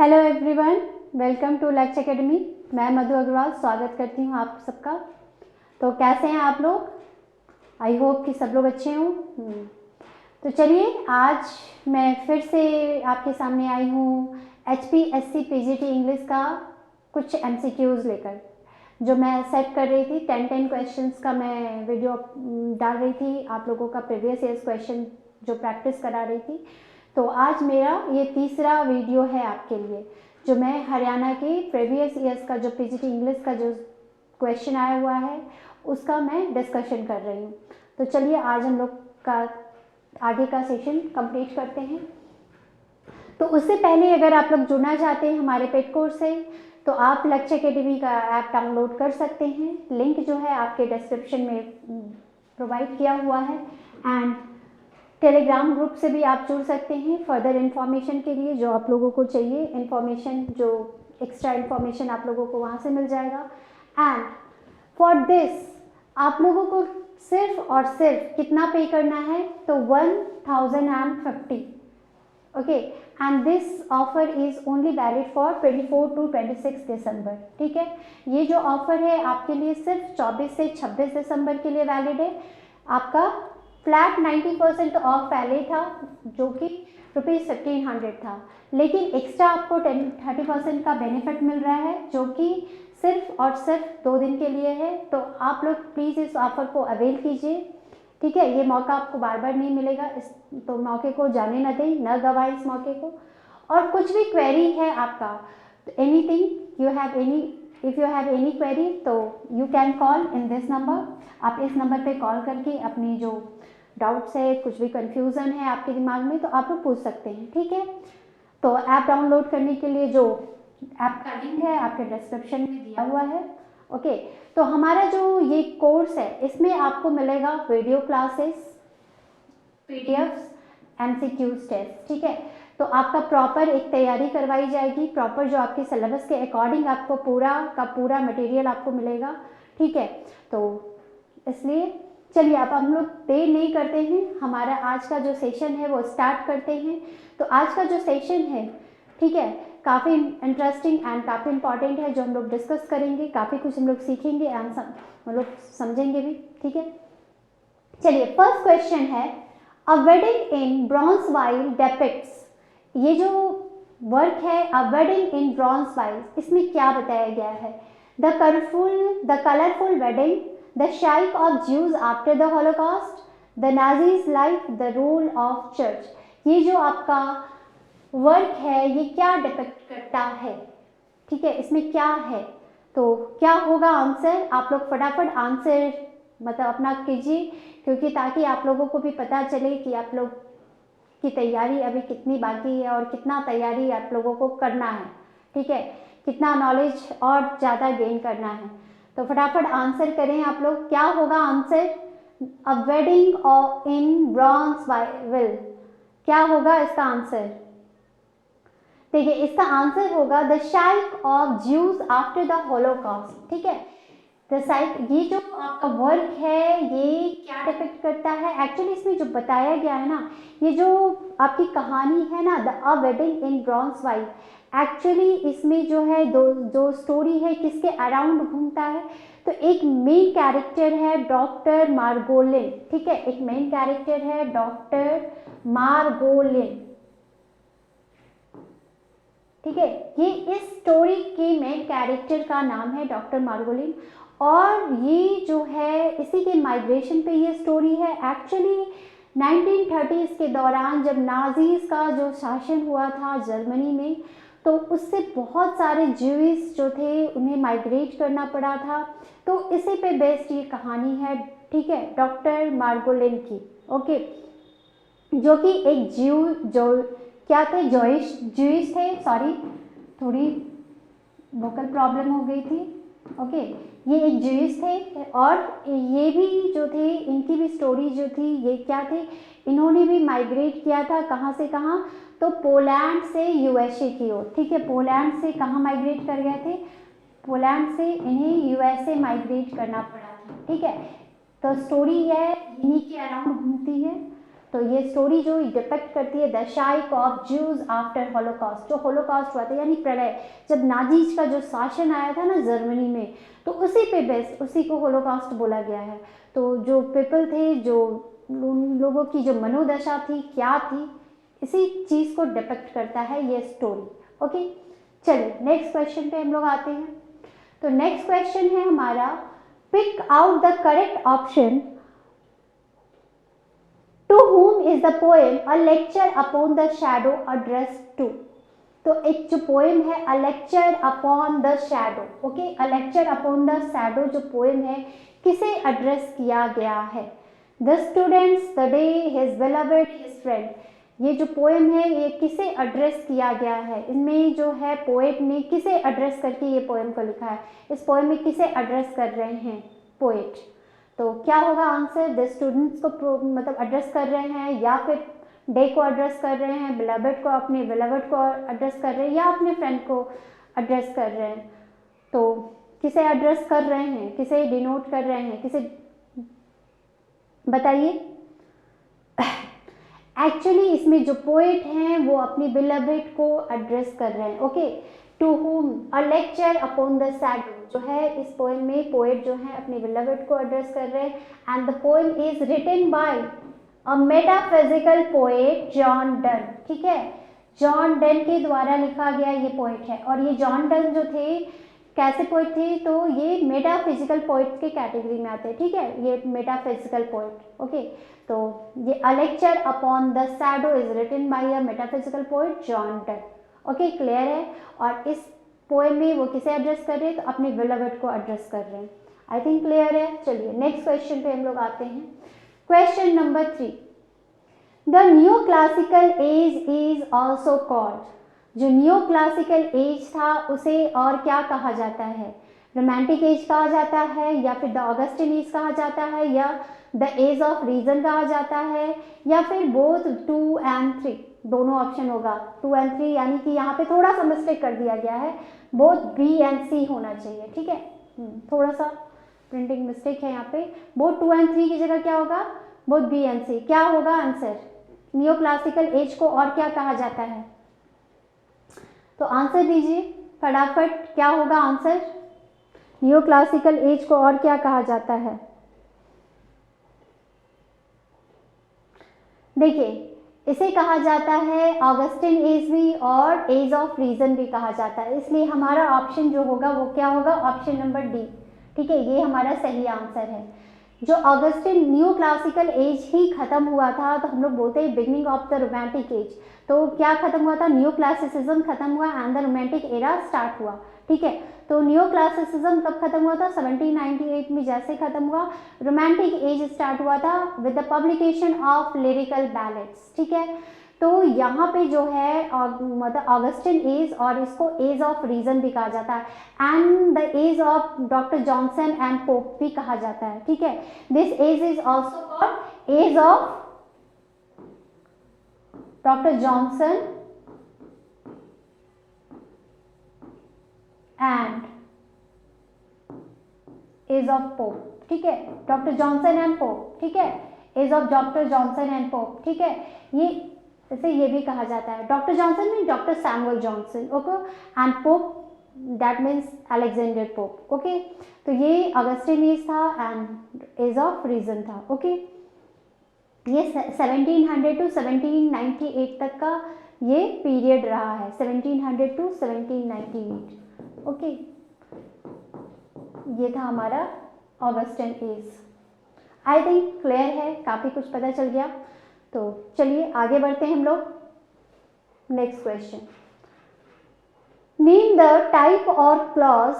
Hello everyone, welcome to लक्ष academy. मैं मधु अग्रवाल स्वागत करती हूँ आप सबका। तो कैसे हैं आप लोग? आई होप कि सब लोग अच्छे हों। तो चलिए, आज मैं फिर से आपके सामने आई हूँ HPSC PGT इंग्लिश का कुछ MCQs लेकर, जो मैं सेट कर रही थी। 10 क्वेश्चंस का मैं वीडियो डाल रही थी आप लोगों का, प्रीवियस ईयर्स क्वेश्चन जो प्रैक्टिस करा रही थी। तो आज मेरा ये तीसरा वीडियो है आपके लिए, जो मैं हरियाणा के प्रीवियस ईयर्स का जो PGT इंग्लिश का जो क्वेश्चन आया हुआ है उसका मैं डिस्कशन कर रही हूँ। तो चलिए, आज हम लोग का आगे का सेशन कंप्लीट करते हैं। तो उससे पहले अगर आप लोग जुड़ना चाहते हैं हमारे पेड कोर्स से, तो आप लक्ष्य एकेडमी का ऐप डाउनलोड कर सकते हैं। लिंक जो है आपके डिस्क्रिप्शन में प्रोवाइड किया हुआ है। एंड टेलीग्राम ग्रुप से भी आप जुड़ सकते हैं फर्दर इन्फॉर्मेशन के लिए, जो आप लोगों को चाहिए इन्फॉर्मेशन, जो एक्स्ट्रा इन्फॉर्मेशन आप लोगों को वहाँ से मिल जाएगा। एंड फॉर दिस आप लोगों को सिर्फ और सिर्फ कितना पे करना है, तो 1050। Okay, and this offer is only valid for 24 to 26 दिसंबर। ठीक है, ये जो ऑफर है आपके लिए सिर्फ 24 से 26 दिसंबर के लिए वैलिड है। आपका फ्लैट 90% ऑफ पहले था, जो कि ₹1500 था, लेकिन एक्स्ट्रा आपको 30% का बेनिफिट मिल रहा है, जो कि सिर्फ और सिर्फ 2 दिन के लिए है। तो आप लोग प्लीज़ इस ऑफर को अवेल कीजिए। ठीक है, ये मौका आपको बार बार नहीं मिलेगा, तो मौके को जाने न दें, न गवाएं इस मौके को। और कुछ भी क्वेरी है आपका, anything you have any, if you have any query, तो you can call in this number. आप इस नंबर पे कॉल करके अपनी जो डाउट्स है, कुछ भी कंफ्यूजन है आपके दिमाग में, तो आप लोग पूछ सकते हैं। ठीक है, तो ऐप डाउनलोड करने के लिए जो ऐप का लिंक है आपके डिस्क्रिप्शन में दिया हुआ है। ओके, तो हमारा जो ये कोर्स है, इसमें आपको मिलेगा video classes, PDFs, MCQs test. ठीक है, तो आपका प्रॉपर एक तैयारी करवाई जाएगी, प्रॉपर जो आपके सिलेबस के अकॉर्डिंग आपको पूरा का पूरा मटेरियल आपको मिलेगा। ठीक है, तो इसलिए चलिए अब हम लोग देर नहीं करते हैं, हमारा आज का जो सेशन है वो स्टार्ट करते हैं। तो आज का जो सेशन है, ठीक है, काफ़ी इंटरेस्टिंग एंड काफ़ी इंपॉर्टेंट है, जो हम लोग डिस्कस करेंगे। काफ़ी कुछ हम लोग सीखेंगे एंड हम लोग समझेंगे भी। ठीक है, चलिए फर्स्ट क्वेश्चन है, अ वेडिंग इन ब्रॉन्जवाइल डेपिक्ट्स। ये जो वर्क है अ वेडिंग इन ब्रॉन्जवाइल, इसमें क्या बताया गया है? The colourful wedding, the Shaikh of Jews after the Holocaust, the Nazis' life, the role of church। ये जो आपका वर्क है ये क्या डिपिक्ट करता है? ठीक है, इसमें क्या है? तो क्या होगा आंसर? आप लोग फटाफट आंसर मतलब अपना कीजिए, क्योंकि ताकि आप लोगों को भी पता चले कि आप लोग की तैयारी अभी कितनी बाकी है और कितना तैयारी आप लोगों को करना है। ठीक है, कितना नॉलेज और ज़्यादा गेन करना है। तो फटाफट आंसर करें आप लोग, क्या होगा आंसर? अ वेडिंग इन ब्रॉन्जवाइल, क्या होगा इसका आंसर? देखिए, इसका आंसर होगा the psyche of Jews after the Holocaust. ठीक है, द शाइक, ये जो आपका वर्क है ये क्या डिपिक्ट करता है? एक्चुअली इसमें जो बताया गया है ना, ये जो आपकी कहानी है ना, the a wedding in Brownsville, actually इसमें जो है जो स्टोरी है किसके अराउंड घूमता है? तो एक मेन कैरेक्टर है डॉक्टर मार्गोलिन। ठीक है, एक मेन कैरेक्टर है डॉक्टर मार्गोलिन। ठीक है, ये इस स्टोरी के मेन कैरेक्टर का नाम है डॉक्टर मार्गोलिन। और ये जो है इसी के माइग्रेशन पे ये स्टोरी है। एक्चुअली 1930s के दौरान जब नाजीज का जो शासन हुआ था जर्मनी में, तो उससे बहुत सारे ज्यूइश जो थे उन्हें माइग्रेट करना पड़ा था। तो इसी पे बेस्ड ये कहानी है। ठीक है, डॉक्टर मार्गोलिन की। ओके, जो कि एक जो क्या थे, ज्यूइश थे। सॉरी, थोड़ी वोकल प्रॉब्लम हो गई थी। ओके, ये एक ज्यूइश थे और ये भी जो थे, इनकी भी स्टोरी जो थी, ये क्या थे, इन्होंने भी माइग्रेट किया था। कहाँ से कहाँ? तो पोलैंड से USA की ओर। ठीक है, पोलैंड से कहाँ माइग्रेट कर गए थे? पोलैंड से इन्हें USA माइग्रेट करना पड़ा था। ठीक है, तो स्टोरी है इन्हीं के अराउंड घूमती है। तो ये स्टोरी जो डिपेक्ट करती है the psyche of Jews after Holocaust, जो होलोकॉस्ट हुआ था यानी प्रलय, जब नाजीज का जो शासन आया था ना जर्मनी में, तो उसी पे बेस्ड, उसी को होलोकॉस्ट बोला गया है। तो जो पीपल थे, जो लोगों की जो मनोदशा थी क्या थी, इसी चीज़ को डिपेक्ट करता है ये स्टोरी। ओके, चलिए नेक्स्ट क्वेश्चन पे हम लोग आते हैं। तो नेक्स्ट क्वेश्चन है हमारा, pick out the correct option. To whom is the poem a lecture upon the shadow addressed to? तो एक जो पोएम है a lecture upon the shadow, okay, a lecture upon the shadow जो poem है किसे address किया गया है? The students, the day, his beloved, his friend, ये जो पोएम है ये किसे एड्रेस किया गया है? इनमें जो है पोएट ने किसे एड्रेस करके ये पोएम को लिखा है? इस पोएम में किसे एड्रेस कर रहे हैं पोएट? तो क्या होगा आंसर? द स्टूडेंट्स को मतलब एड्रेस कर रहे हैं, या फिर डे को एड्रेस कर रहे हैं, बिलवेड को, अपने बिलवेड को एड्रेस कर रहे हैं, या अपने फ्रेंड को एड्रेस कर रहे हैं? तो किसे एड्रेस कर रहे हैं, किसे डिनोट कर रहे हैं, किसे बताइए? एक्चुअली इसमें जो पोएट हैं वो अपनी बिलवेड को एड्रेस कर रहे हैं। Okay, to whom a lecture upon the shadow, जो है इस पोएम में पोएट जो है अपने बिलवेड को एड्रेस कर रहे हैं। And the poem is written by a metaphysical poet John Donne, ठीक है, जॉन डन के द्वारा लिखा गया ये पोएट है। और ये जॉन डन जो थे कैसे पोएट थे? तो ये मेटाफिजिकल पोएट के कैटेगरी में आते हैं, ठीक है, ये मेटाफिजिकल पोएट। ओके, तो ये a lecture upon the shadow is written by a metaphysical poet John Donne. Okay, clear है? और इस पोएम में वो किसे एड्रेस कर रहे हैं? तो अपने बिलवेड को एड्रेस कर रहे हैं। आई थिंक क्लियर है। चलिए नेक्स्ट क्वेश्चन पे हम लोग आते हैं। Question number 3, the new classical as is also called, जो न्यू क्लासिकल एज था उसे और क्या कहा जाता है? रोमांटिक एज कहा जाता है, या फिर द ऑगस्टिन एज कहा जाता है, या द एज ऑफ रीजन कहा जाता है, या फिर बोथ 2 and 3? दोनों ऑप्शन होगा, 2 and 3, यानी कि यहाँ पे थोड़ा सा मिस्टेक कर दिया गया है, बोथ बी एंड सी होना चाहिए, ठीक है, थोड़ा सा प्रिंटिंग मिस्टेक है यहाँ पे। बोथ 2 and 3 की जगह क्या होगा? बोथ बी एंड सी। क्या होगा आंसर? न्यू क्लासिकल एज को और क्या कहा जाता है? तो आंसर दीजिए फटाफट, क्या होगा आंसर? न्यू क्लासिकल एज को और क्या कहा जाता है? देखिए, इसे कहा जाता है ऑगस्टिन एज भी और एज ऑफ रीजन भी कहा जाता है, इसलिए हमारा ऑप्शन जो होगा वो क्या होगा? ऑप्शन नंबर डी, ठीक है, ये हमारा सही आंसर है। जो ऑगस्टिन न्यू क्लासिकल एज ही खत्म हुआ था, तो हम लोग बोलते हैं beginning of the romantic age. तो क्या खत्म हुआ था? न्यू क्लासिसिज्म खत्म हुआ and the romantic era start हुआ, ठीक है। तो न्यू क्लासिसिज्म कब खत्म हुआ था? 1798 में जैसे खत्म हुआ, रोमांटिक एज स्टार्ट हुआ था with the publication of lyrical ballads, ठीक है। तो यहाँ पे जो है मतलब ऑगस्टिन एज, और इसको एज ऑफ रीजन भी कहा जाता है, and the age of doctor Johnson and Pope भी कहा जाता है, ठीक है। This age is also called age of doctor Johnson and age of Pope, ठीक है, डॉक्टर जॉनसन एंड पोप, ठीक है, age of doctor Johnson and Pope, ठीक है। ये जैसे ये भी कहा जाता है, doctor Johnson mean doctor Samuel Johnson, okay, and Pope that means Alexander Pope, okay. तो ये ऑगस्टिन एज था एंड एज ऑफ रीजन था, ओके। ये 1700 टू 1798 तक का ये पीरियड रहा है, 1700 टू 1798, ओके। ये था हमारा Augustan age. I think clear है, काफ़ी कुछ पता चल गया। तो चलिए आगे बढ़ते हैं हम लोग। Next question, name the type or clause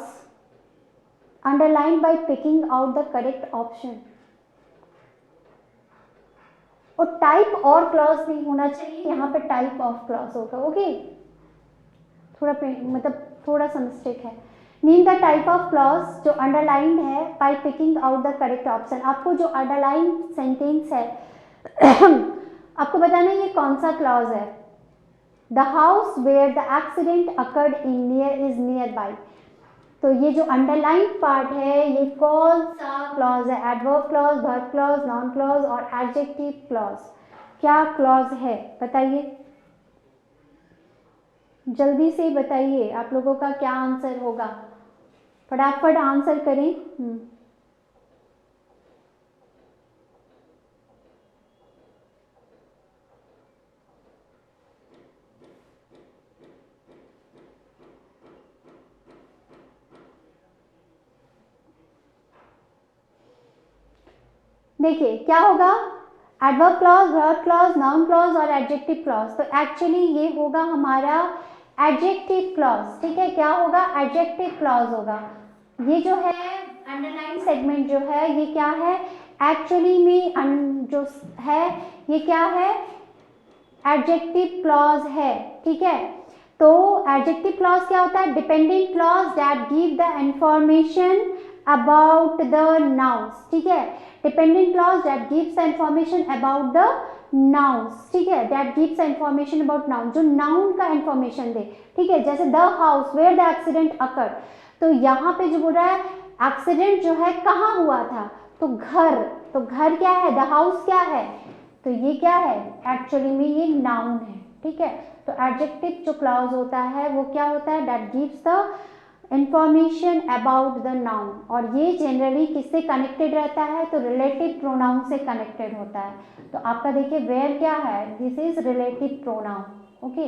underline by picking out the correct option. और टाइप और क्लॉज नहीं होना चाहिए, यहाँ पे टाइप ऑफ क्लॉज होगा, ओके। थोड़ा मतलब थोड़ा सा मिस्टेक है। Name the type of clause जो अंडरलाइंड है by picking out the correct option. आपको जो अंडरलाइन सेंटेंस है आपको बताना ये कौन सा क्लॉज है। The house where the accident occurred in near is near by. तो ये जो अंडरलाइन पार्ट है ये कौन सा क्लॉज है? Adverb clause, verb clause, noun clause और एडजेक्टिव क्लॉज। क्या क्लॉज है बताइए, जल्दी से बताइए आप लोगों का क्या आंसर होगा, फटाफट आंसर करें। देखिए क्या होगा, adverb clause, verb clause, noun clause और एडजेक्टिव क्लॉज। तो एक्चुअली ये होगा हमारा एडजेक्टिव क्लॉज, ठीक है, क्या होगा, एडजेक्टिव क्लॉज होगा। ये जो है अंडरलाइन सेगमेंट जो है ये क्या है, एक्चुअली में जो है ये क्या है, एडजेक्टिव क्लॉज है, ठीक है। तो एडजेक्टिव क्लॉज क्या होता है, dependent clause that give the information about the nouns, ठीक है, dependent clause that gives the information about the nouns, ठीक है, that gives the information about noun, जो नाउन का इंफॉर्मेशन दे, ठीक है, जैसे the house where the accident occurred. तो यहाँ पे जो बोल रहा है एक्सीडेंट जो है कहाँ हुआ था, तो घर, तो घर क्या है, द हाउस क्या है, तो ये क्या है, एक्चुअली में ये नाउन है, ठीक है। तो एडजेक्टिव जो क्लॉज होता है वो क्या होता है, that gives the information about the noun, और ये जनरली किससे कनेक्टेड रहता है, तो रिलेटिव प्रोनाउन से कनेक्टेड होता है। तो आपका देखिए वेयर क्या है, this is relative pronoun, okay,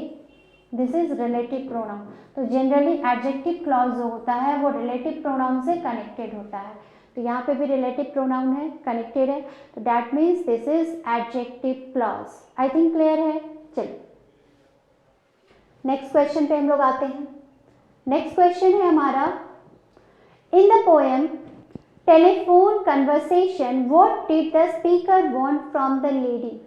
this is relative pronoun. तो जनरली एडजेक्टिव क्लॉज जो होता है वो रिलेटिव प्रोनाउन से कनेक्टेड होता है। तो यहाँ पे भी रिलेटिव प्रोनाउन है, कनेक्टेड है, तो that means this is adjective clause. I think clear है। चलिए नेक्स्ट क्वेश्चन पे हम लोग आते हैं। नेक्स्ट क्वेश्चन है हमारा, in the poem telephone conversation what did the speaker want from the lady.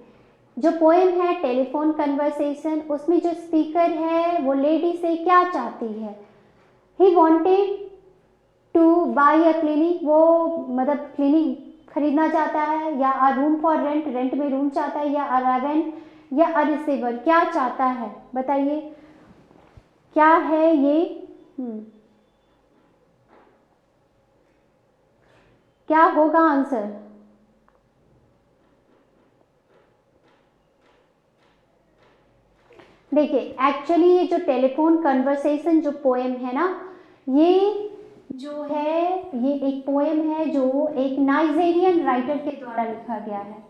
जो पोएम है टेलीफोन कन्वर्सेशन, उसमें जो स्पीकर है वो लेडी से क्या चाहती है, he wanted two by a clinic, वो मतलब क्लिनिक खरीदना चाहता है, या अ रूम फॉर रेंट, रेंट में रूम चाहता है, या अ रेवेंट, या अ रिसीवर, क्या चाहता है बताइए क्या है ये, क्या होगा आंसर, देखिए एक्चुअली ये जो टेलीफोन कन्वर्सेशन जो पोएम है ना, ये जो है ये एक पोएम है जो एक नाइजेरियन राइटर के द्वारा लिखा गया है,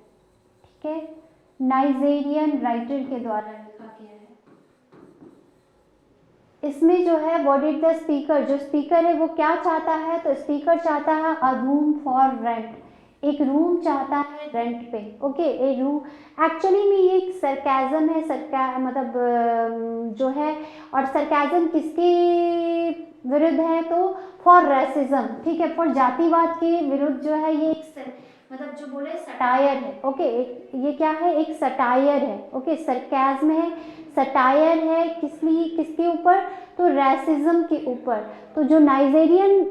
ठीक है, नाइजेरियन राइटर के द्वारा लिखा गया है। इसमें जो है व्हाट डिड द स्पीकर, जो स्पीकर है वो क्या चाहता है, तो स्पीकर चाहता है अ रूम फॉर रेंट, एक रूम चाहता है रेंट पे, ओके, एक रूम। एक्चुअली में ये एक सरकाज़म है, मतलब जो है, और सरकाज़म किसके विरुद्ध है, तो फॉर रेसिज्म, ठीक है, फॉर जातिवाद के विरुद्ध जो है ये एक मतलब जो बोले सटायर है, ओके, ये क्या है, एक सटायर है, ओके, सरकाज़म है, सटायर है, किस लिए, किसके ऊपर, तो रेसिज्म के ऊपर। तो जो नाइजेरियन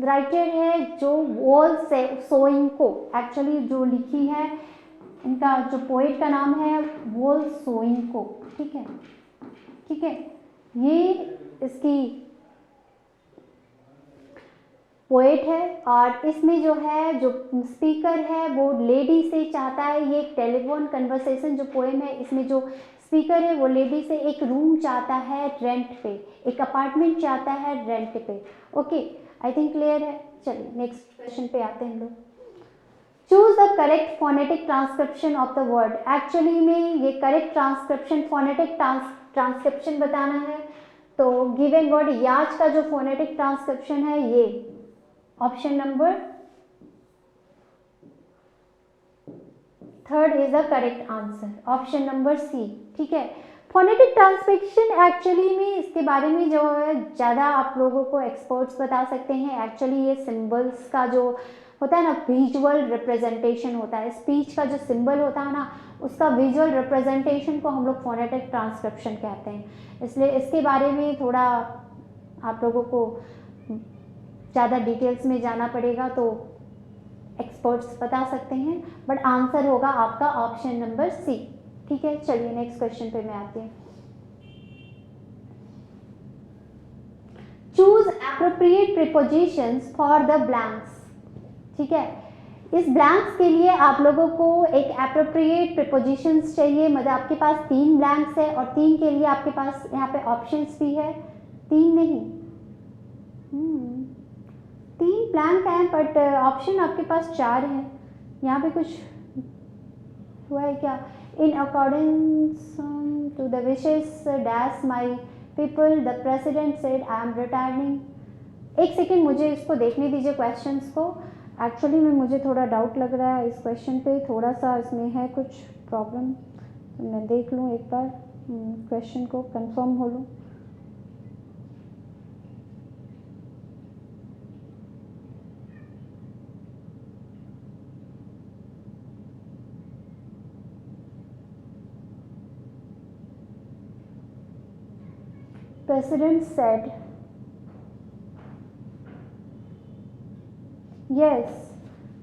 राइटर है जो वॉल सोइंको, एक्चुअली जो लिखी है, इनका जो पोएट का नाम है वॉल सोइंको, ठीक है, ठीक है, ये इसकी पोएट है, और इसमें जो है जो स्पीकर है वो लेडी से चाहता है, ये एक टेलीफोन कन्वर्सेशन जो पोएम है, इसमें जो स्पीकर है वो लेडी से एक रूम चाहता है रेंट पे, एक अपार्टमेंट चाहता है रेंट पे, ओके, आई थिंक क्लियर है। चलिए नेक्स्ट क्वेश्चन पे आते हैं हम लोग। Choose the correct phonetic transcription of the word, actually में ये करेक्ट ट्रांसक्रिप्शन, फोनेटिक ट्रांसक्रिप्शन बताना है। तो गिवन वर्ड याज का जो फोनेटिक ट्रांसक्रिप्शन है ये option number third is the correct answer, option number C, ठीक है। फोनेटिक ट्रांसक्रिप्शन एक्चुअली में इसके बारे में जो है ज़्यादा आप लोगों को एक्सपर्ट्स बता सकते हैं। एक्चुअली ये सिंबल्स का जो होता है ना, विजुअल रिप्रेजेंटेशन होता है, स्पीच का जो सिंबल होता है ना, उसका विजुअल रिप्रेजेंटेशन को हम लोग फोनेटिक ट्रांसक्रिप्शन कहते हैं। इसलिए इसके बारे में थोड़ा आप लोगों को ज़्यादा डिटेल्स में जाना पड़ेगा, तो एक्सपर्ट्स बता सकते हैं, बट आंसर होगा आपका ऑप्शन नंबर सी, ठीक है। चलिए नेक्स्ट क्वेश्चन पे मैं आती हूँ। Choose appropriate prepositions for the blanks, ठीक है। इस ब्लैंक्स के लिए आप लोगों को एक एप्रोप्रिएट प्रीपोजिशंस चाहिए, मतलब आपके पास 3 ब्लैंक्स है और 3 के लिए आपके पास यहाँ पे ऑप्शंस भी है, 3 नहीं 3 ब्लैंक हैं बट ऑप्शन आपके पास 4 हैं। यहाँ पे कुछ हुआ है क्या? In accordance to the wishes dash my people the president said I am retiring. एक सेकेंड मुझे इसको देखने दीजिए क्वेश्चंस को। एक्चुअली में मुझे थोड़ा डाउट लग रहा है इस क्वेश्चन पे, थोड़ा सा इसमें है कुछ प्रॉब्लम, तो मैं देख लूँ एक बार क्वेश्चन को, कंफर्म हो लूँ। President said, yes,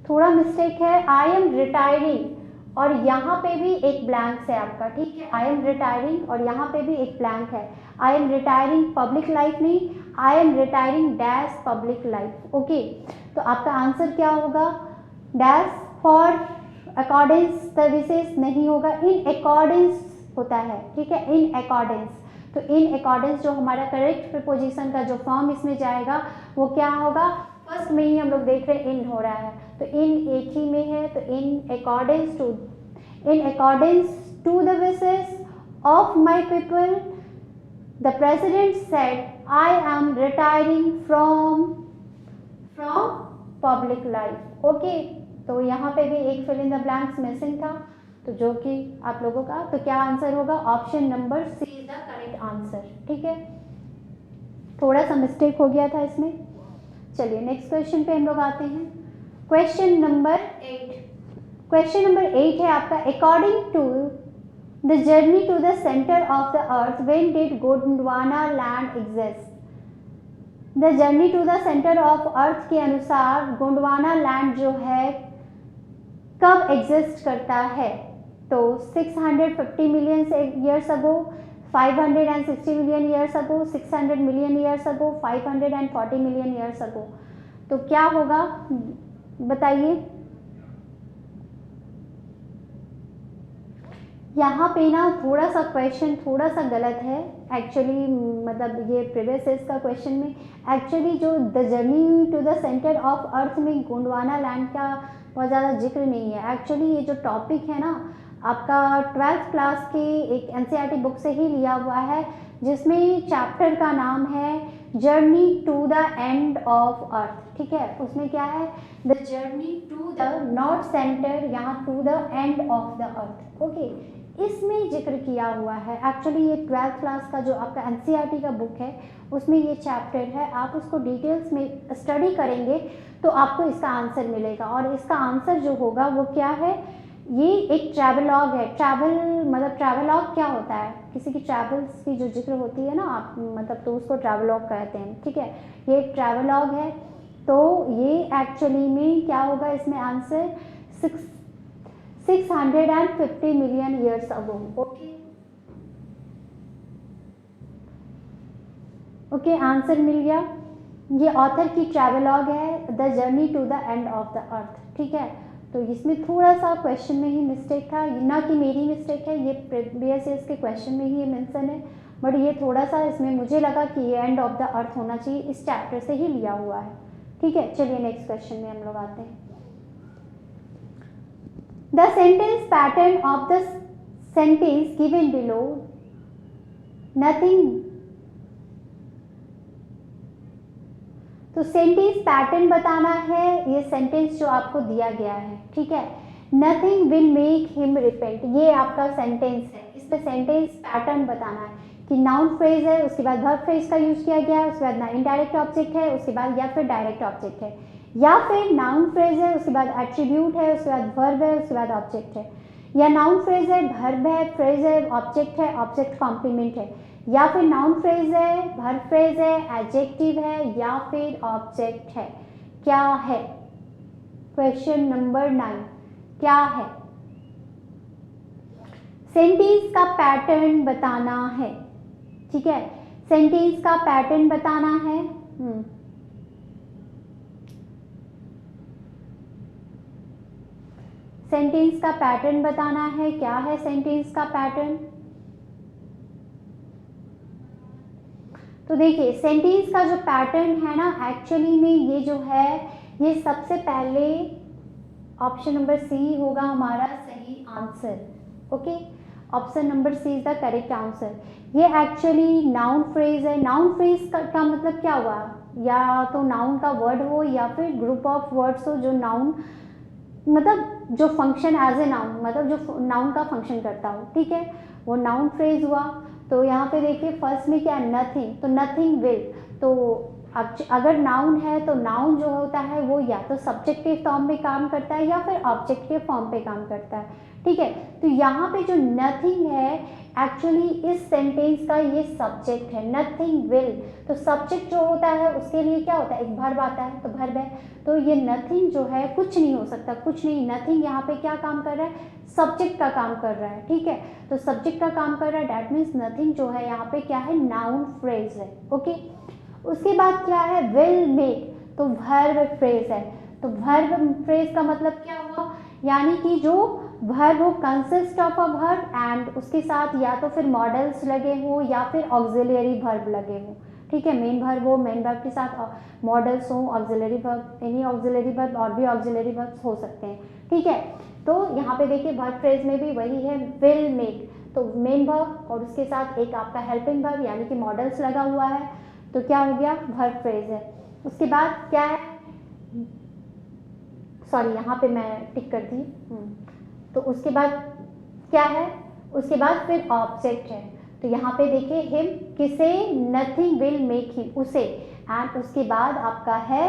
थोड़ा मिस्टेक है, आई एम रिटायरिंग और यहाँ पे भी एक ब्लैंक है आपका, ठीक है। आई एम रिटायरिंग और यहाँ पे भी एक ब्लैंक है। I am retiring public life नहीं, I am retiring dash public life. Okay, तो आपका आंसर क्या होगा? डैश फॉर अकॉर्डेंस सर्विसेज नहीं होगा, इन अकॉर्डेंस होता है, ठीक है, इन अकॉर्डेंस। तो इन अकॉर्डेंस जो हमारा करेक्ट प्रीपोजिशन का जो फॉर्म इसमें जाएगा वो क्या होगा? फर्स्ट में ही हम लोग देख रहे हैं इन हो रहा है, तो इन एक ही में है, तो in accordance to the wishes of my people the president said I am retiring from public life. Okay, तो यहाँ पे भी एक fill in the blanks missing था, तो जो कि आप लोगों का, तो क्या आंसर होगा? Option number C is the correct answer, ठीक है। थोड़ा सा मिस्टेक हो गया था इसमें। चलिए नेक्स्ट क्वेश्चन पे हम लोग आते हैं। क्वेश्चन नंबर 8 है आपका, according to the journey to the centre of the earth when did Gondwana land exist. The journey to the centre of earth के अनुसार गोंडवाना लैंड जो है कब एग्जिस्ट करता है? तो 650 मिलियन ईयर्स अगो, 560 मिलियन ईयर्स अगो, 600 मिलियन ईयर्स अगो, 540 मिलियन ईयर्स अगो। तो क्या होगा बताइए। यहाँ पे ना थोड़ा सा क्वेश्चन थोड़ा सा गलत है एक्चुअली, मतलब ये प्रीवियस ईयर्स का क्वेश्चन में एक्चुअली जो the journey to the centre of earth में गोंडवाना लैंड का बहुत ज़्यादा जिक्र नहीं है। एक्चुअली ये जो टॉपिक है ना आपका 12th क्लास की एक एनसीईआरटी बुक से ही लिया हुआ है, जिसमें चैप्टर का नाम है journey to the end of earth, ठीक है। उसमें क्या है? The journey to the not centre, यहाँ to the end of the earth. Okay, इसमें जिक्र किया हुआ है। एक्चुअली ये 12th क्लास का जो आपका एनसीईआरटी का बुक है उसमें ये चैप्टर है, आप उसको डिटेल्स में स्टडी करेंगे तो आपको इसका आंसर मिलेगा। और इसका आंसर जो होगा वो क्या है? ये एक ट्रैवलॉग है। मतलब ट्रैवलॉग क्या होता है? किसी की ट्रैवल्स की जो जिक्र होती है ना आप, मतलब तो उसको ट्रैवलॉग कहते हैं, ठीक है। ये एक ट्रैवलॉग है, तो ये एक्चुअली में क्या होगा इसमें answer? 650 million years ago. Okay, answer मिल गया। ये ऑथर की ट्रैवलॉग है, the journey to the end of the earth, ठीक है। तो इसमें थोड़ा सा क्वेश्चन में ही मिस्टेक था, ना कि मेरी मिस्टेक है, ये प्रीवियस ईयर्स के क्वेश्चन में ही ये मेंशन है, बट ये थोड़ा सा इसमें मुझे लगा कि ये एंड ऑफ द अर्थ होना चाहिए, इस चैप्टर से ही लिया हुआ है, ठीक है। चलिए नेक्स्ट क्वेश्चन में हम लोग आते हैं। The sentence pattern of the sentence given below, nothing. तो सेंटेंस पैटर्न बताना है, ये सेंटेंस जो आपको दिया गया है, ठीक है। Nothing will make him repent, ये आपका सेंटेंस है। इस पे सेंटेंस पैटर्न बताना है कि नाउन फ्रेज है, उसके बाद वर्ब फ्रेज का यूज किया गया है, उसके बाद ना इनडायरेक्ट ऑब्जेक्ट है, उसके बाद या फिर डायरेक्ट ऑब्जेक्ट है, या फिर नाउन फ्रेज है, उसके बाद एट्रीब्यूट है, उसके बाद वर्ब है, उसके बाद ऑब्जेक्ट है, या नाउन फ्रेज है, वर्ब है, फ्रेज है, ऑब्जेक्ट है, ऑब्जेक्ट कॉम्प्लीमेंट है, या फिर नाउन फ्रेज है, वर्ब फ्रेज है, एडजेक्टिव है, या फिर ऑब्जेक्ट है। क्या है? क्वेश्चन नंबर 9 क्या है? सेंटेंस का पैटर्न बताना है, ठीक है। सेंटेंस का पैटर्न बताना है। सेंटेंस का पैटर्न बताना है। क्या है सेंटेंस का पैटर्न? तो देखिए सेंटेंस का जो पैटर्न है ना, एक्चुअली में ये जो है, ये सबसे पहले ऑप्शन नंबर सी होगा हमारा सही answer. Okay, option number C is the correct answer. ये एक्चुअली नाउन फ्रेज है। नाउन फ्रेज का मतलब क्या हुआ? या तो नाउन का वर्ड हो या फिर ग्रुप ऑफ वर्ड्स हो जो नाउन मतलब जो फंक्शन एज ए नाउन, मतलब जो नाउन का फंक्शन करता हो, ठीक है, वो नाउन फ्रेज हुआ। तो यहाँ पे देखिए फर्स्ट में क्या है, नथिंग, तो नथिंग विल। तो अगर नाउन है तो नाउन जो होता है वो या तो सब्जेक्ट के फॉर्म में काम करता है या फिर ऑब्जेक्ट के फॉर्म पे काम करता है, ठीक है। तो यहाँ पे जो नथिंग है एक्चुअली इस सेंटेंस का ये सब्जेक्ट है, नथिंग विल। तो सब्जेक्ट जो होता है उसके लिए क्या होता है, एक वर्ब आता है, तो वर्ब है। तो ये नथिंग जो है कुछ नहीं हो सकता, कुछ नहीं। नथिंग यहाँ पे क्या काम कर रहा है, सब्जेक्ट का काम कर रहा है, ठीक है। तो सब्जेक्ट का काम कर रहा है, डैट मीन्स नथिंग जो है यहाँ पे क्या है, नाउन फ्रेज है। ओके, उसके बाद क्या है, विल मेक, तो वर्ब फ्रेज है। तो वर्ब फ्रेज का मतलब क्या हुआ, यानी कि जो वर्ब हो consist of a verb and उसके साथ या तो फिर मॉडल्स लगे हो या फिर ऑक्सिलरी वर्ब लगे हो, ठीक है। मेन वर्ब हो, मेन वर्ब के साथ मॉडल्स हो, auxiliary verb, any auxiliary verb और भी ऑक्सिलरी वर्ब्स हो सकते हैं, ठीक है। तो यहाँ पे देखिए वर्ब फ्रेज में भी वही है, विल मेक, तो मेन वर्ब और उसके साथ एक आपका हेल्पिंग वर्ब यानी कि मॉडल्स लगा हुआ है, तो क्या हो गया, वर्ब फ्रेज है। उसके बाद क्या है, सॉरी यहाँ पे मैं टिक कर दी, तो उसके बाद क्या है, उसके बाद फिर ऑब्जेक्ट है। तो यहाँ पे देखिए हिम, किसे, नथिंग विल मेक हिम, उसे, एंड उसके बाद आपका है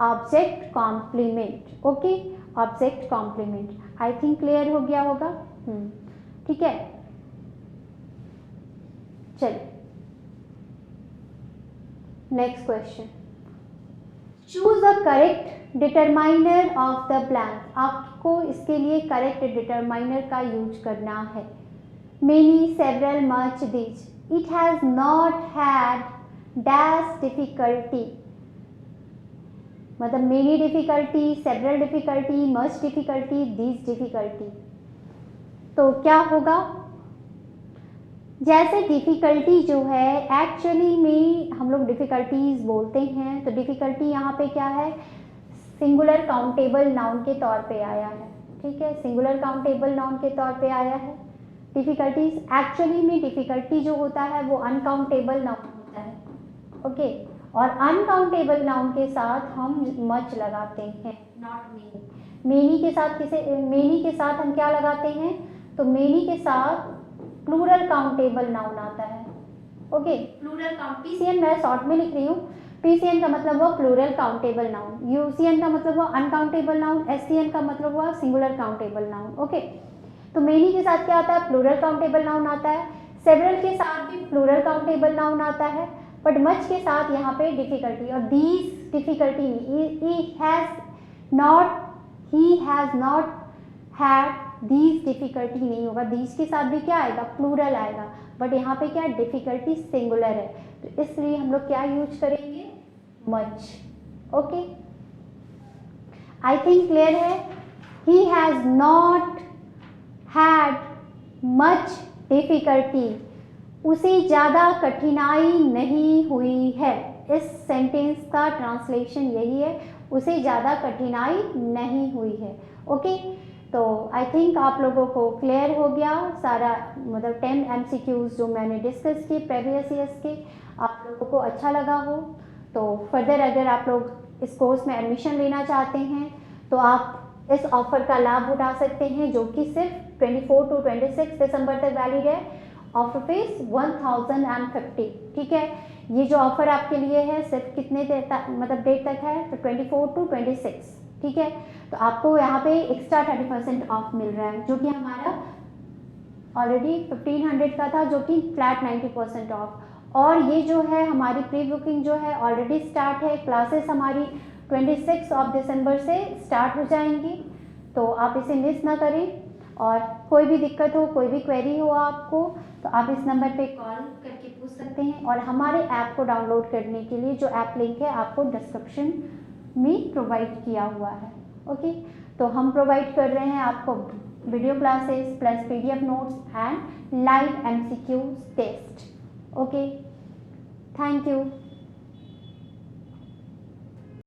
object complement. Okay, object complement. I think clear हो गया होगा, ठीक है। चलिए next question, choose the correct determiner of the blank. आपको इसके लिए करेक्ट डिटरमाइनर का यूज करना है। Many, several, much, this. It has not had dash difficulty, मतलब many difficulty, several difficulty, much difficulty, this difficulty. तो क्या होगा, जैसे डिफ़िकल्टी जो है एक्चुअली में हम लोग डिफ़िकल्टीज बोलते हैं, तो डिफ़िकल्टी यहाँ पे क्या है, सिंगुलर काउंटेबल नाउन के तौर पे आया है, ठीक है, सिंगुलर काउंटेबल नाउन के तौर पे आया है डिफ़िकल्टीज। एक्चुअली में डिफ़िकल्टी जो होता है वो अनकाउंटेबल नाउन होता है, ओके, और अनकाउंटेबल नाउन के साथ हम मच लगाते हैं, नॉट मेनी। मेनी के साथ मेनी के साथ हम क्या लगाते हैं, तो मेनी के साथ प्लूरल काउंटेबल नाउन आता है, ओके, प्लूरल काउंट, पीसीएन मैं शॉर्ट में लिख रही हूँ, पीसीएन का मतलब हुआ प्लूरल काउंटेबल नाउन, यूसीएन का मतलब हुआ अनकाउंटेबल नाउन, एससीएन का मतलब हुआ सिंगुलर काउंटेबल नाउन, ओके। तो मेनी के साथ क्या आता है, प्लूरल काउंटेबल नाउन आता है, सेवरल के साथ भी प्लूरल काउंटेबल नाउन आता है, बट मच के साथ यहाँ पे डिफिकल्टी, और these difficulty, he has not had these difficulty नहीं होगा, दीज के साथ भी क्या आएगा, प्लूरल आएगा, बट यहाँ पे क्या डिफिकल्टी सिंगुलर है, तो इसलिए हम लोग क्या यूज करेंगे, much. Okay, I think clear है। He has not had much difficulty, उसे ज़्यादा कठिनाई नहीं हुई है। इस सेंटेंस का ट्रांसलेशन यही है, उसे ज़्यादा कठिनाई नहीं हुई है, ओके। तो आई थिंक आप लोगों को क्लियर हो गया सारा, मतलब 10 MCQs जो मैंने डिस्कस किए प्रीवियस ईयर्स के, आप लोगों को अच्छा लगा हो। तो फर्दर अगर आप लोग इस कोर्स में एडमिशन लेना चाहते हैं तो आप इस ऑफ़र का लाभ उठा सकते हैं, जो कि सिर्फ 24 to 26 दिसंबर तक वैलिड है। ऑफर फीस 1050, ठीक है। ये जो ऑफ़र आपके लिए है सिर्फ कितने मतलब डेट तक है, तो 24 to 26, ठीक है। तो आपको यहाँ पे एक्स्ट्रा 30% ऑफ मिल रहा है, जो कि हमारा ऑलरेडी 1500 का था, जो कि फ्लैट 90% ऑफ। और ये जो है हमारी प्री बुकिंग जो है ऑलरेडी स्टार्ट है, क्लासेस हमारी 26 दिसंबर से स्टार्ट हो जाएंगी, तो आप इसे मिस ना करें। और कोई भी दिक्कत हो, कोई भी क्वेरी हो आपको, तो आप इस नंबर पे कॉल करके पूछ सकते हैं। और हमारे ऐप को डाउनलोड करने के लिए जो ऐप लिंक है आपको डिस्क्रिप्शन में प्रोवाइड किया हुआ है, ओके। तो हम प्रोवाइड कर रहे हैं आपको video classes plus PDF notes and live MCQ test. Okay, thank you.